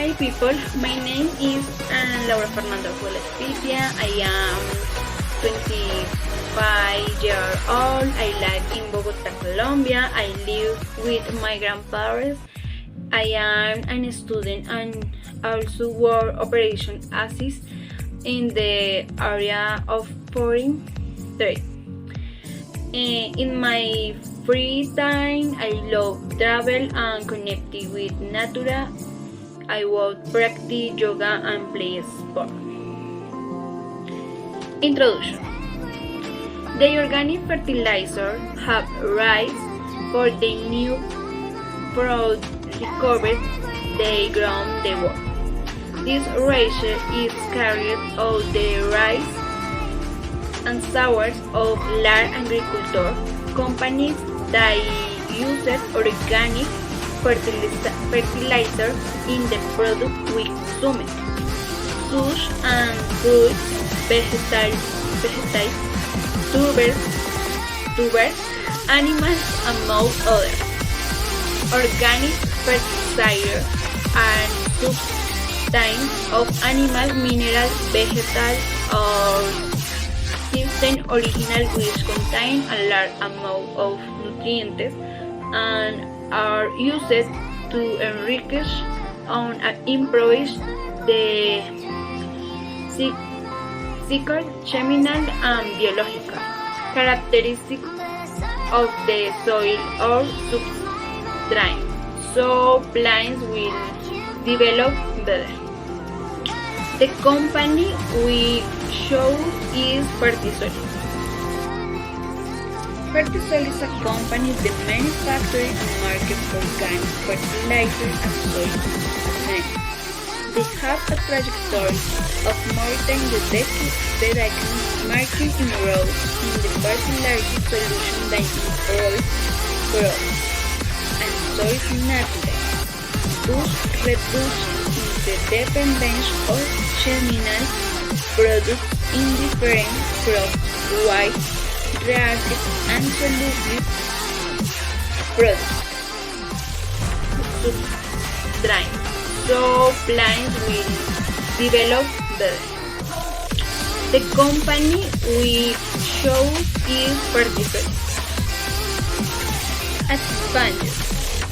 Hi people, my name is Laura Fernanda Leticia. I am 25 years old. I live in Bogota, Colombia. I live with my grandparents. I am a student and also work operation assist in the area of foreign trade. In my free time, I love travel and connecting with nature. I will practice yoga and play sport. Introduction. The organic fertilizer have rights for the new product recovered they grown the world. This ratio is carried out the rice and sours of large agriculture companies that use organic fertilizer in the product we consume, such as fruits, vegetables, tubers, animals, among others. Organic fertilizer are substances of animal, mineral, vegetal, or system original which contain a large amount of nutrients and are used to enrich and improve the physical, chemical, and biological characteristics of the soil or substrate, so plants will develop better. The company we chose is Fertisol. Fertisol is a company that manufactures and markets organic fertilizer and soil seeds. They have a trajectory of more than a decade that I can market inroads in the fertilizer solution that improves growth and soil natural, thus reducing the dependence of chemical products in different crops while reactive and soluble products substrate, so plants will develop better. The company we chose is Fertisol. Advantages: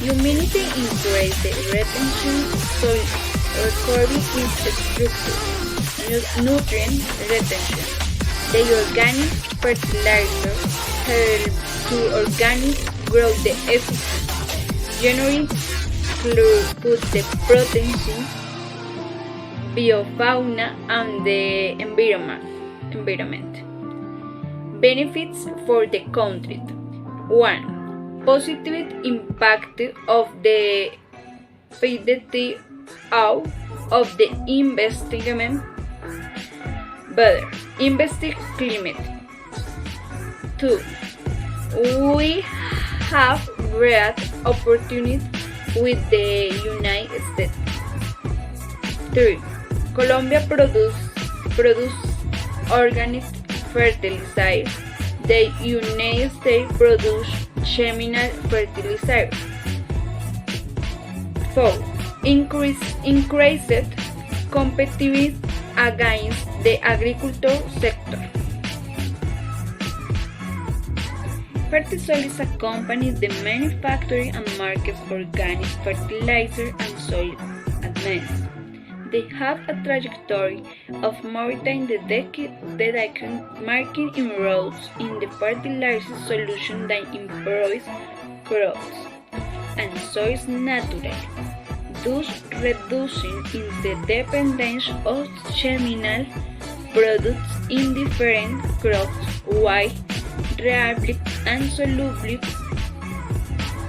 humidity increases the retention, soil recovery is structure, nutrient retention. The organic fertilizer helps to organic grow the efficient, generate food the protein, biofauna and the environment. Benefits for the country. 1. Positive impact of the PDT out of the investment. Better investing climate. 2. We have great opportunity with the United States. 3. Colombia produce organic fertilizer. The United States produce chemical fertilizer. 4. Increased competitiveness against the agriculture sector. Fertisol is a company that manufactures and markets organic fertilizer and soil admins. They have a trajectory of more than a decade that I can market inroads in the fertilizer solution that improves crops and soils naturally, thus reducing the dependence of chemical products in different crops while reactive and soluble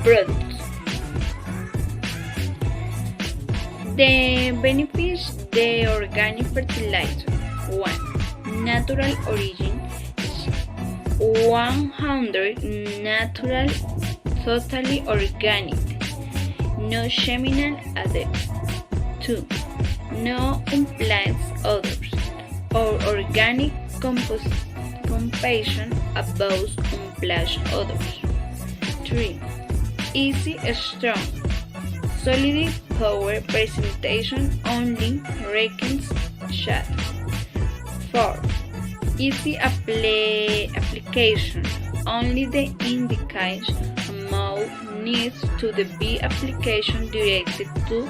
products. The benefits the organic fertilizer. 1. Natural origin. 100 natural, totally organic. No chemical added. 2. No implants odors or organic composition above unplashed odors. 3. Easy strong. Solid power presentation only reckons chat. 4. Easy application. Only the indicates amount needs to be application directed to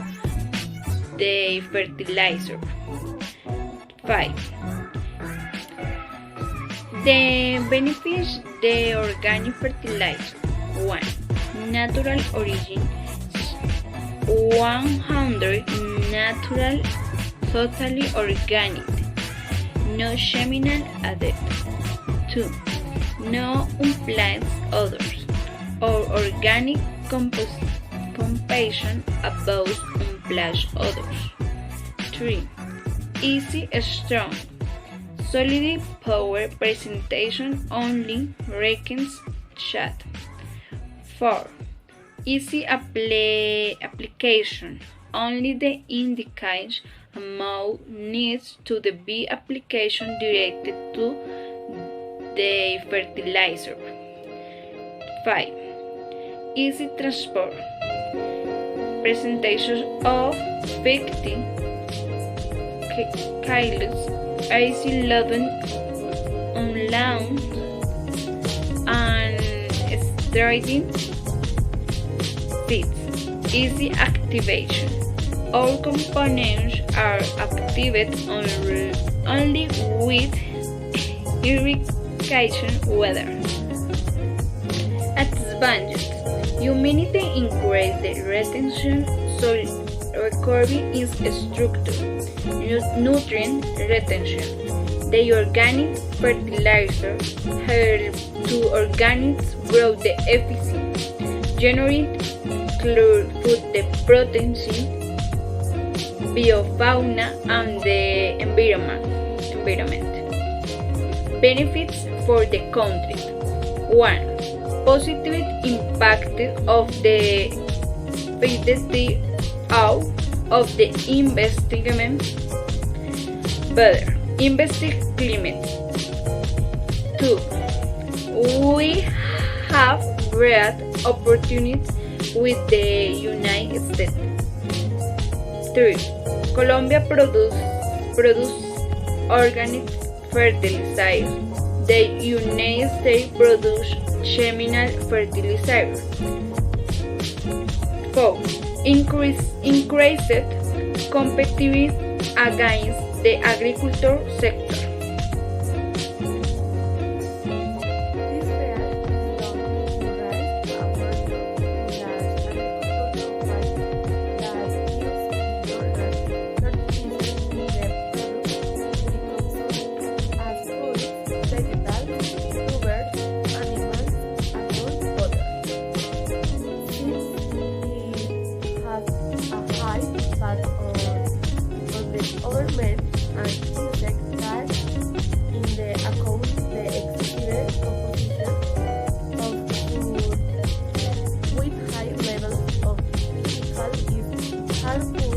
the fertilizer. 5. The benefits the organic fertilizer. 1. Natural origin. 100 natural, totally organic. No chemical added. 2. No unplanned odors or organic composition above unplanned odors. 3. Easy, strong, solid power presentation only reckons chat. 4. Easy application. Only the indicates amount needs to be application directed to the fertilizer. 5. Easy transport. Presentation of 50 kilos, easy loading on land and striding seats. Easy activation. All components are activated only with irrigation weather. Advantages: humidity increases the retention, soil recovery is structure, nutrient retention. The organic fertilizer helps to organics grow the efficiency, generate clear food the protein, biofauna and the environment. Benefits for the country. 1. Positive impact of the fidelity out of the investment. Better investing climate. 2. We have great opportunities with the United States. 3. Colombia produce organic fertilizer. The United States produce chemical fertilizer. 4. Increased competitiveness against the agriculture sector. Overmen and insect that in the account the excessive composition of food with high levels of chemical is harmful.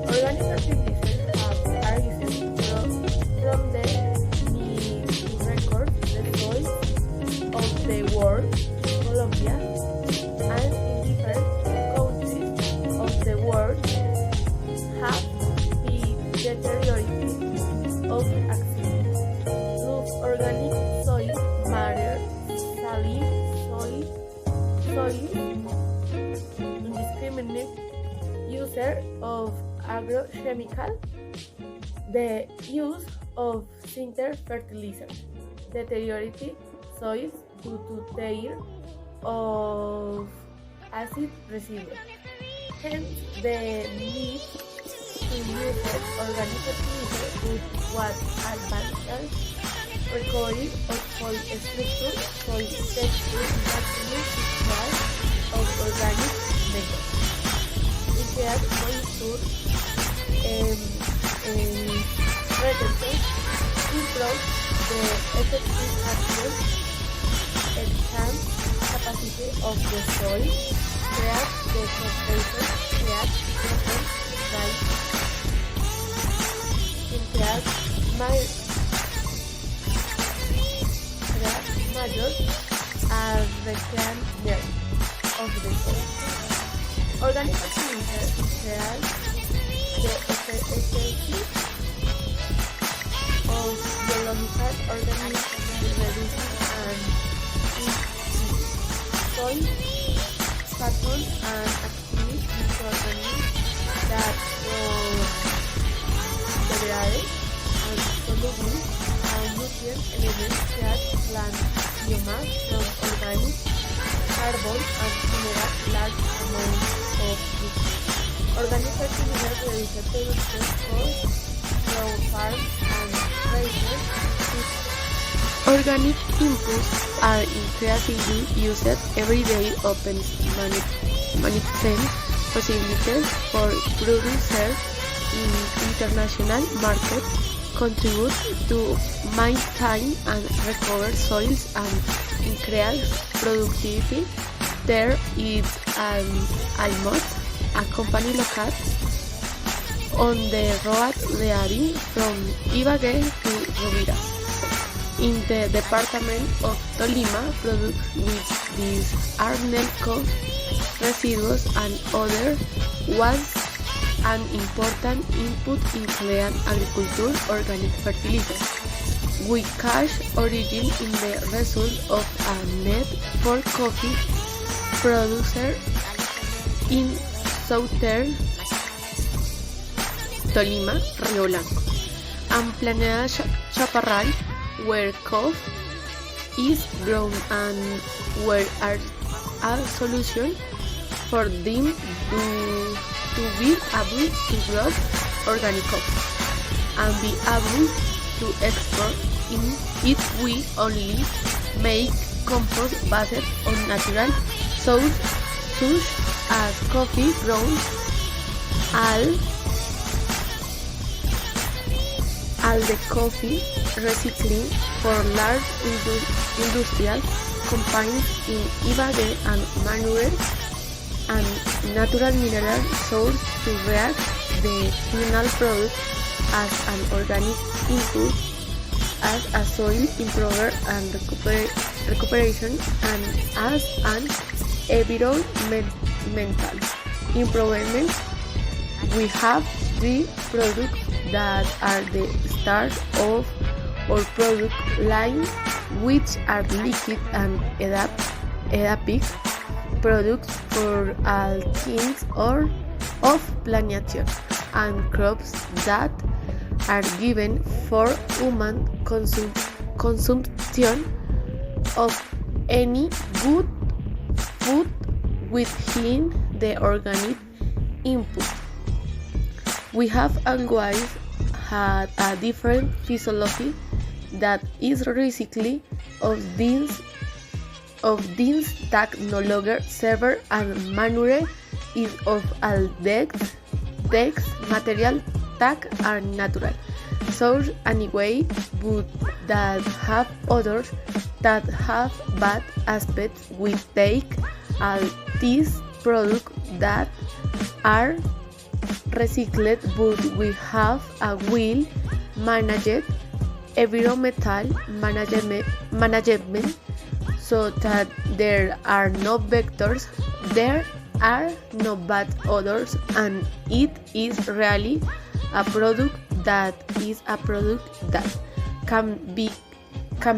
Organic fertilizers have arisen from the need to record the soil of the world, Colombia, and in different countries of the world have the deterioration of action. Loose organic soil matter, saline soil, indiscriminate user of agrochemical, the use of synthetic fertilizers, deteriorating soils due to their of acid residue. Hence, the need to use organic fertilizer with what advantage recovery of soil structure, soil texture, maximum supply of organic matter. Instead, moisture retention improves the effective action and enhance capacity of the soil, create the temperature, create protein, right? Major and reclaimed nerve of the soil. Organic fertilizer create the effective of biological organisms reducing and soil carbon and active microorganisms that degrade and soluble and nutrient elements that plant biomass from organic carbon and generate large amounts of food. Organic fertilizer reduces production costs from farms and raisers. Organic inputs are increasingly used every day, open manifest possibilities for producers in international markets, contribute to maintain and recover soils and increase productivity. There is almost a company located on the road leading from Ibagué to Rovira in the department of Tolima. Products with these are Nelco residues and other was an important input in Chilean agriculture. Organic fertilizer with cash origin in the result of a net for coffee producer in southern Tolima, Río Blanco, and Planeta Chaparral, where coffee is grown and where are a solution for them to be able to grow organic coffee and be able to export it. We only make compost based on natural sources such as coffee grounds, all the coffee recycling for large industrial companies in Ibagué and manure and natural mineral source to react the final product as an organic input, as a soil improver and recuperation, and as an environmental improvement. We have three products that are the start of our product line, which are liquid and adaptive products for all kinds of plantation and crops that are given for human consumption of any good food within the organic input. We have always had a different philosophy that is recycling of these that no longer serve and manure is of all text material that are natural source anyway, but that have others that have bad aspects. We take all these products that are recycled, but we have a well managed environmental management so that there are no vectors, there are no bad odors, and it is really a product that can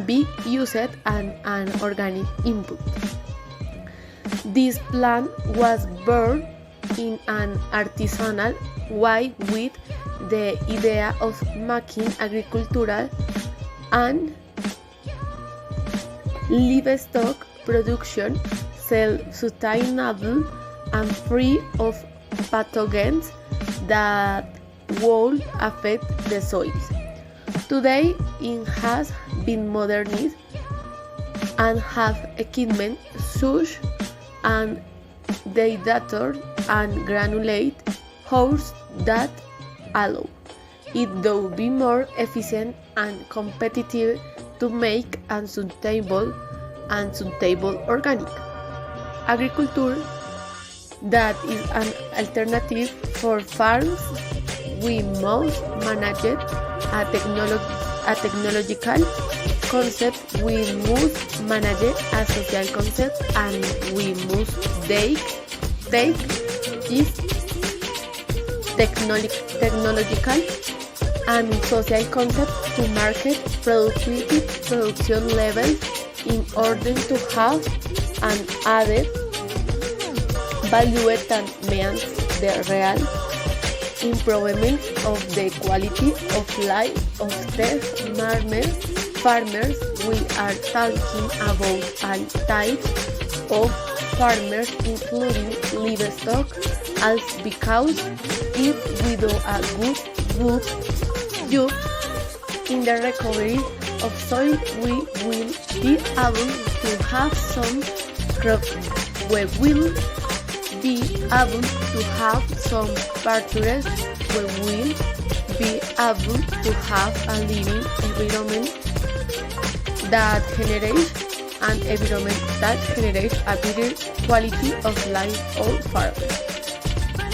be used as an organic input. This plant was born in an artisanal way with the idea of making agricultural and livestock production self-sustainable and free of pathogens that would affect the soils. Today it has been modernized and have equipment such as dehydrator and granulate house that allow it to be more efficient and competitive to make and sustainable organic agriculture that is an alternative for farms. We must manage a technological concept, we must manage a social concept, and we must take practice, technological and social concepts to market productivity production levels in order to have an added value that means the real improvement of the quality of life of the farmers. We are talking about all types of farmers, including livestock, as because if we do a good job in the recovery of soil, we will be able to have some crops. We will be able to have some pastures. We will be able to have a living environment that generates an environment that generates a better quality of life for farmers.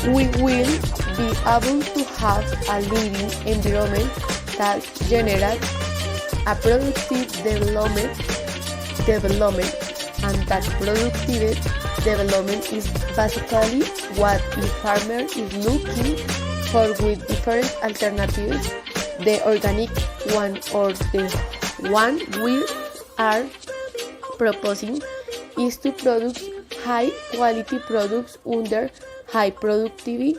We will be able to have a living environment that generates a productive development, and that productive development is basically what the farmer is looking for with different alternatives. The organic one or the one we are proposing is to produce high quality products under high productivity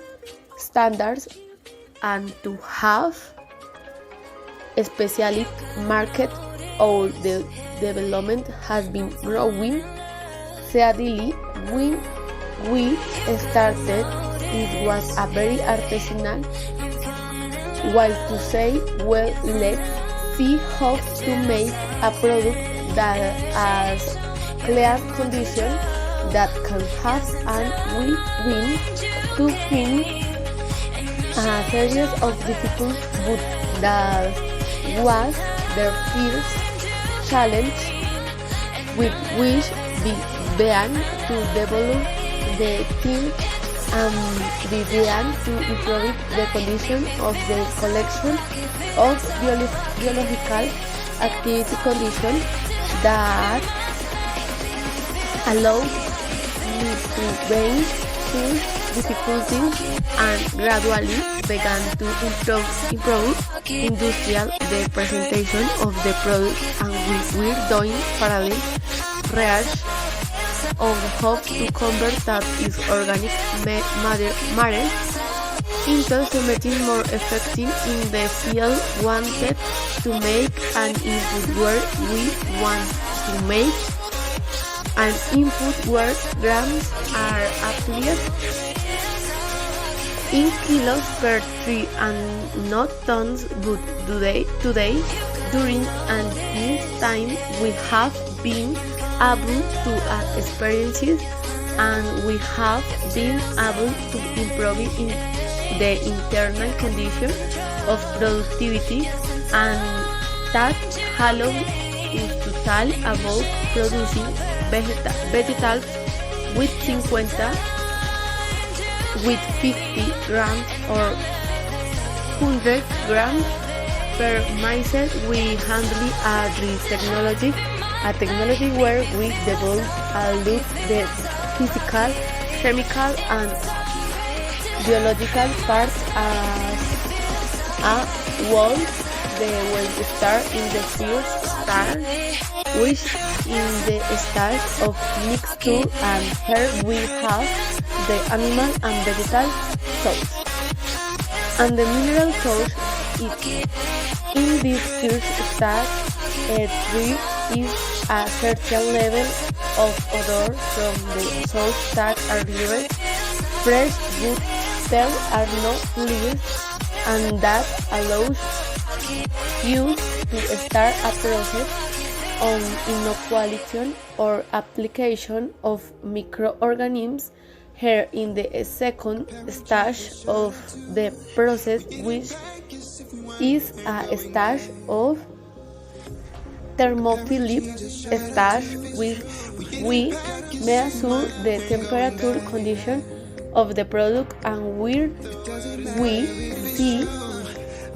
standards and to have a specific market. All the development has been growing steadily. When we started, it was a very artisanal way to say, well, let's see how to make a product that has clear conditions that can have, and we win to finish a series of difficult, but that was their first challenge with which we began to develop the team and began to improve the condition of the collection of biological activity conditions that allow me to range through difficulties and gradually began to improve industrial the presentation of the product, and we were doing parallel research on how to convert that is organic matter into something more effective in the field wanted to make an input where we want to make an input where grams are applied in kilos per tree and not tons, but today during and this time we have been able to experience it, and we have been able to improve in the internal condition of productivity, and that allows us to talk about producing vegetables with 50 grams or 100 grams per mile. We handle this technology, a technology where we develop and look the physical, chemical and biological parts as a whole. The will start in the first stage, which in the stage of mixture, and here we have the animal and vegetal source. And the mineral source is in this first stage. A tree is a certain level of odor from the source that are derived. Fresh wood there are no leaves, and that allows you to start a process on inoculation or application of microorganisms. Here in the second stage of the process, which is a stage of thermophilic stage, which we measure the temperature condition of the product, and where we see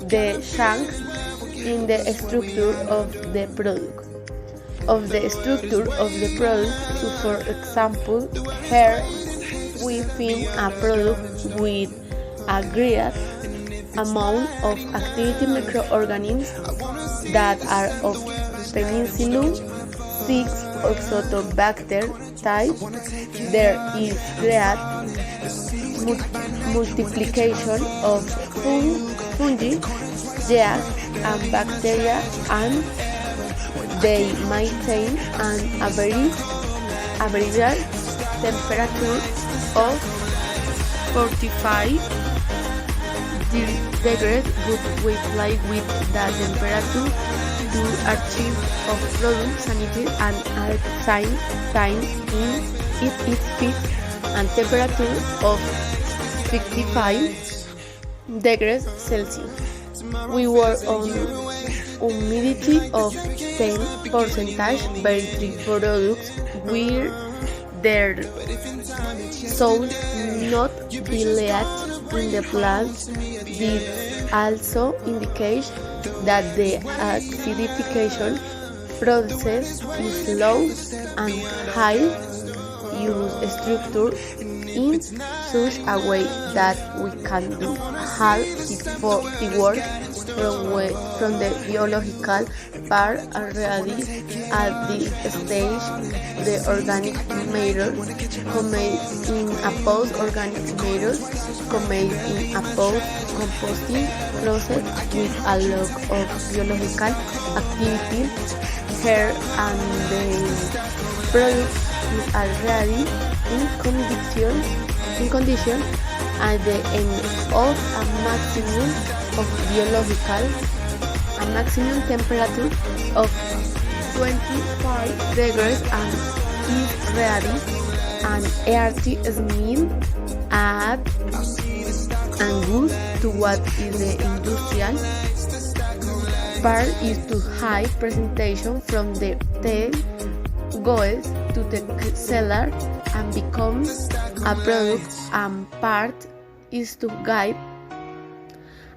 the change in the structure of the product. So for example, here we find a product with a great amount of active microorganisms that are of Penicillin 6 oxotobacter type. There is great multiplication of fungi, yeast, and bacteria, and they maintain an average temperature of 45 degrees, but we play with the temperature to achieve of product sanity and at same time in it fits and temperature of 55 degrees Celsius. We work on humidity of 10%. Very three products where their soul not be left in the plant. This also indicates that the acidification process is low and high use structure in such a way that we can do half the work from the biological part already at the stage the organic matter comments in a post-organic matter comments in a post-composting process with a lot of biological activity here, and the product is already in condition at the end of a maximum temperature of 25 degrees and is ready and earthy smell and good to what is the industrial part is to high presentation from the tail goes to the cellar and becomes a product, and part is to guide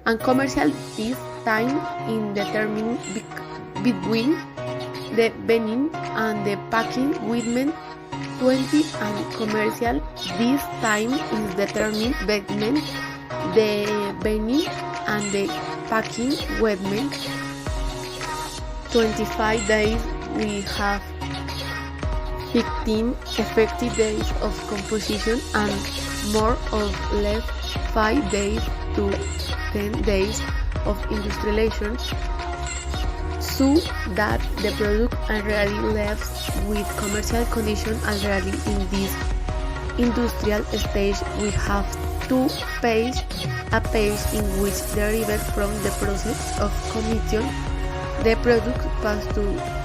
and commercial this time in determining between the beginning and the packing equipment 20 and commercial this time is determined between the beginning and the packing equipment 25 days. We have 15 effective days of composition and more or less 5 days to 10 days of industrialization, so that the product already left with commercial condition. Already in this industrial stage we have a page in which derived from the process of combustion the product pass to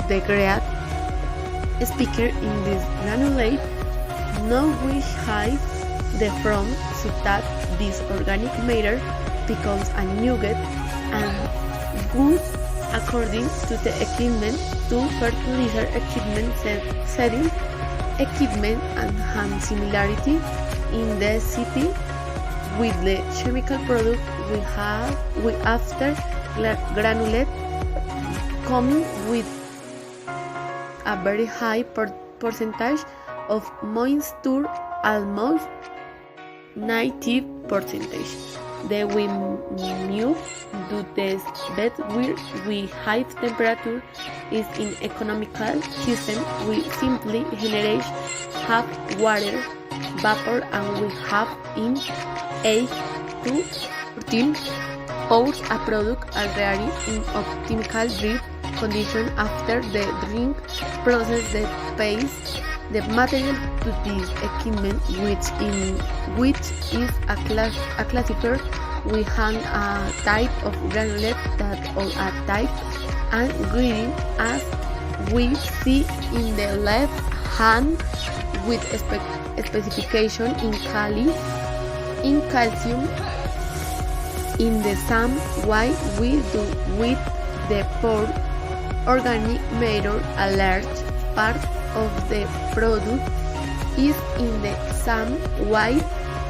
the great speaker in this granulate, now which hides the from so that this organic matter becomes a nugget and good according to the equipment to fertilizer equipment setting equipment and hand similarity in the city with the chemical product we after granulate coming with a very high percentage of moisture, almost 90%. The we move to this bed where we high temperature is in economical system. We simply generate half water vapor and we have in 8 to 14 hours a product already in optimal drip condition. After the drink process the paste the material to this equipment which is a classifier. We hand a type of granulate that or a type and grading as we see in the left hand with specification in calcium in the same way we do with the poor organic matter. A large part of the product is in the same way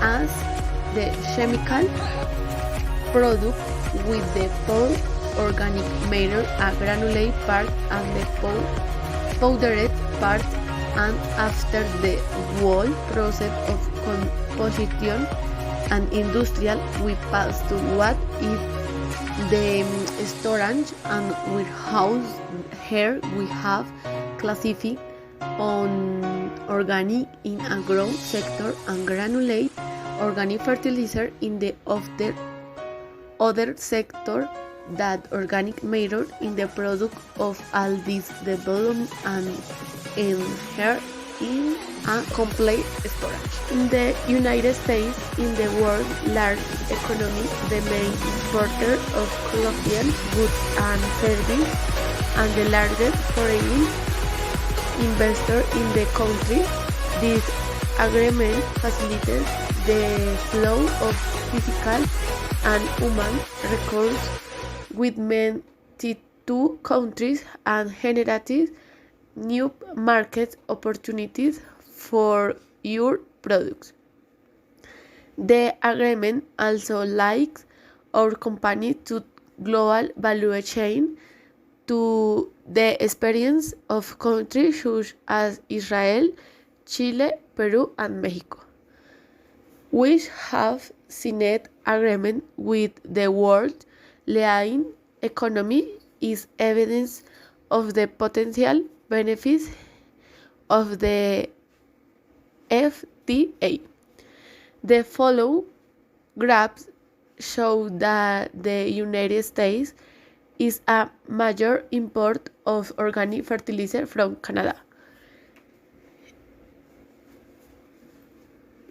as the chemical product with the poor organic matter, a granulate part and the powdered part, and after the whole process of position and industrial, we pass to what if the storage and warehouse. Here we have classified on organic in a growth sector and granulate organic fertilizer in the other sector, that organic matter in the product of all this development and here in a complete storage. In the United States, in the world's largest economy, the main importer of Colombian goods and services, and the largest foreign investor in the country, this agreement facilitates the flow of physical and human resources with 22 countries and generates new market opportunities for your products. The agreement also links our company to global value chain, to the experience of countries such as Israel, Chile, Peru, and Mexico, which have signed agreement with the world leading economy, is evidence of the potential benefits of the FTA. The following graphs show that the United States is a major import of organic fertilizer from Canada.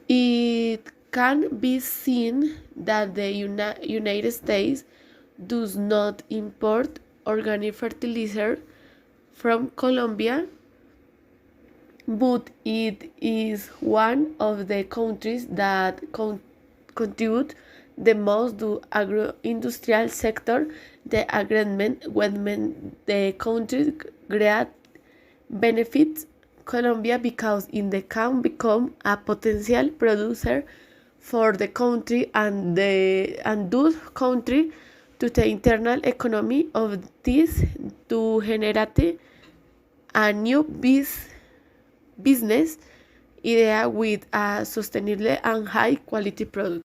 It can be seen that the United States does not import organic fertilizer from Colombia, but it is one of the countries that contribute the most to agro-industrial sector. The agreement when the country great benefits Colombia because it can become a potential producer for the country and those country to the internal economy of this, to generate a new business idea with a sustainable and high quality product.